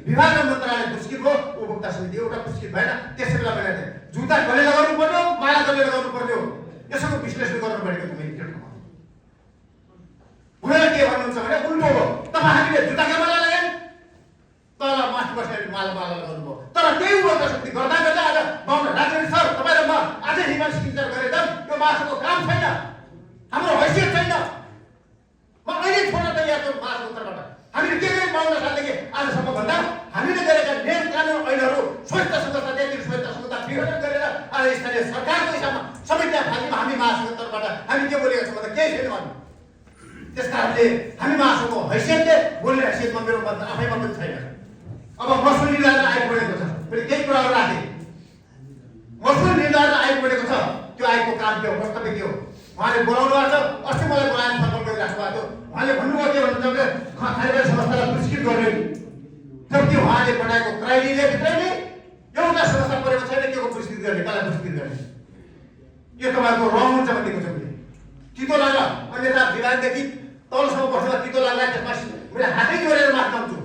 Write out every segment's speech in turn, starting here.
विभाग र मन्त्रालय पुरस्कृत हो, उपभोक्ता समिति एउटा पुरस्कृत भएन। त्यसै बेला मैले जुत्ता कसले लगाउनु पर्ने हो, माला कसले लगाउनु पर्ने हो, यसको विश्लेषण गर्नु परेको थियो मैले ठाउँमा। उनीहरूले के भन्नुहुन्छ भने उल्टो हो, तपाईँ हामीले जुत्ताकै माला लगायौँ, तर माथि बसेर माला लगाउनु भयो। तर त्यही उपभोक्ता समिति गर्दा गर्दा आज राजनीति सर तपाईँ र म अझै हिमाल सिग्नेचर गरेर यो मासुको काम छैन, हाम्रो हैसियत छैन, म अहिले छोड्न तयार छु मासु उत्तरबाट। हामीले के गरे 52 सालदेखि आजसम्म भन्दा हामीले गरेका नियम कानुन ऐनहरू स्वायत्त संस्था त्यति स्वायत्त संस्था विघटन गरेर आज स्थानीय सरकारको हिसाबमा समितिमा फाल्यौँ। हामी मासु उत्तरबाट हामी के बोलेका छौँ भन्दा केही छैन भन्नु। त्यस कारणले हामी मासुको हैसियतले बोल्ने हैसियतमा मेरो मत आफैमा पनि छैन। अब महसुल निर्धारण आइपुगेको छ, फेरि केही कुराहरू राखेँ। महसुल निर्धारण आइपुगेको छ, त्यो आएको काम के हो, कर्तव्य के हो, उहाँले बोलाउनु भएको छ। अस्ति मलाई बोलाएर छलफल गरिराख्नु भएको थियो। उहाँले भन्नुभयो के भन्नुहुन्छ भने खानेपानी संस्थालाई पुरस्कृत गर्ने, जबकि उहाँले बनाएको क्राइटेरिया भित्रै नै एउटा संस्था परेको छैन के को पुरस्कृत गर्ने, कसलाई पुरस्कृत गर्ने। यो तपाईँको रङ हुन्छ भनेको छ मैले। तितो लाग्ला अन्यथा विभागदेखि तलसम्म बसेर तितो लाग्ला, त्यसमा मैले हातै जोडेर माथि आउँछु।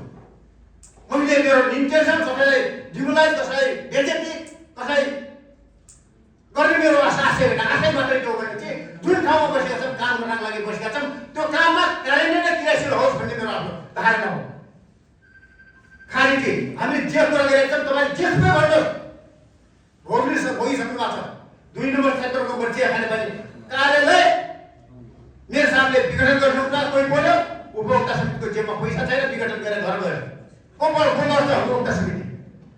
मैले मेरो इन्टेन्सन कसैलाई डिमोलाइज, कसैलाई बेइज्जती, कसैलाई गर्ने मेरो आशय होइन। आशय मात्रै के हो भने चाहिँ जुन ठाउँमा बसेका छौँ, काम गर्नको लागि बसेका छौँ, त्यो काममा क्राइटेरिया क्रियाशील होस् भन्ने मेरो आफ्नो धारणा हो। खाली के हामीले जे कुरा गरेका छौँ तपाईँले जेसमै भन्नुहोस्, भोगिसक्नु भएको छ। 2 नम्बर क्षेत्रको बर्चिया खानेपानी कार्यालय मेरो साहबले विघटन गर्नुहुन्छ। कोही बोल्यो उपभोक्ता समितिको जेबमा पैसा छैन, विघटन गरेर घर गयो। को गर्छ उपभोक्ता समिति?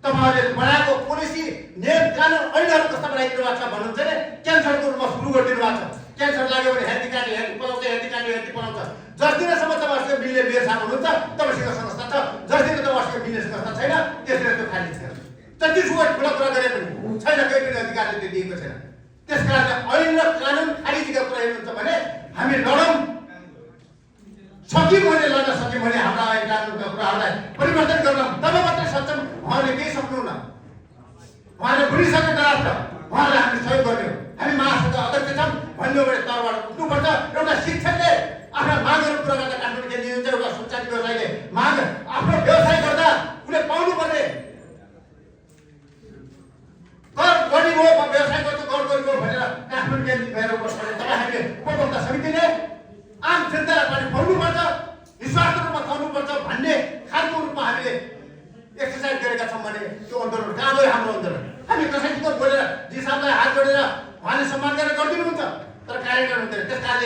तपाईँहरूले बनाएको पोलिसी नियम कानुन ऐनहरू कस्ता बनाइदिनु भएको छ भन्नुहुन्छ भने क्यान्सरको रूपमा सुरु गरिदिनु भएको छ। क्यान्सर लाग्यो भने हेल्थ कार्ड पलाउँछ, हेल्थ कार्ड पलाउँछ। जस दिनसम्म तपाईँहरूको मिल्ने मेयर साहब हुनुहुन्छ, तपाईँसँग संस्था छ, जस दिन तपाईँसँग मिल्ने संस्था छैन, त्यसले त्यो खाली छ। जति ठुलो कुरा गरे पनि छैन, केही पनि अधिकारले त्यो दिएको छैन। त्यस कारणले ऐन र कानुन खारिजका कुरा हेर्नुहुन्छ भने हामी लडौँ, सक्यौँ भने लड्न सक्यौँ भने हाम्रा ऐन कानुनका कुराहरूलाई परिवर्तन गर्न तब मात्रै सक्छौँ। उहाँले केही सक्नुहुन्न, उहाँले भुलिसके ड्राफ्ट, उहाँलाई हामी सहयोग गर्ने हो। हामी महासभाका अध्यक्ष छौँ भन्यो भने तलबाट उठ्नुपर्छ। एउटा शिक्षकले आफ्ना मागहरू पुरा गर्दा काठमाडौँ केन्द्र दिन्छ, एउटा सञ्चालित व्यवसायले माग आफ्नो व्यवसाय गर्दा उसले पाउनुपर्ने कर गर्ने हो, व्यवसाय गर्छु कर गर्ने हो भनेर काठमाडौँ केन्द्र भएर बस्ने तपाईँ हामीले उपभोक्ता समितिले आम जनतालाई पनि पाउनुपर्छ, निस्वार्थ रूपमा पाउनुपर्छ भन्ने खालको रूपमा हामीले एक्सर्साइज गरेका छौँ भने त्यो आन्दोलन कहाँ गयो हाम्रो आन्दोलन? हामी कसैसित बोलेर जी साहबलाई हात जोडेर उहाँले सम्मान गरेर गरिदिनुहुन्छ, तर कार्य गर्नुहुँदैन। त्यस कारणले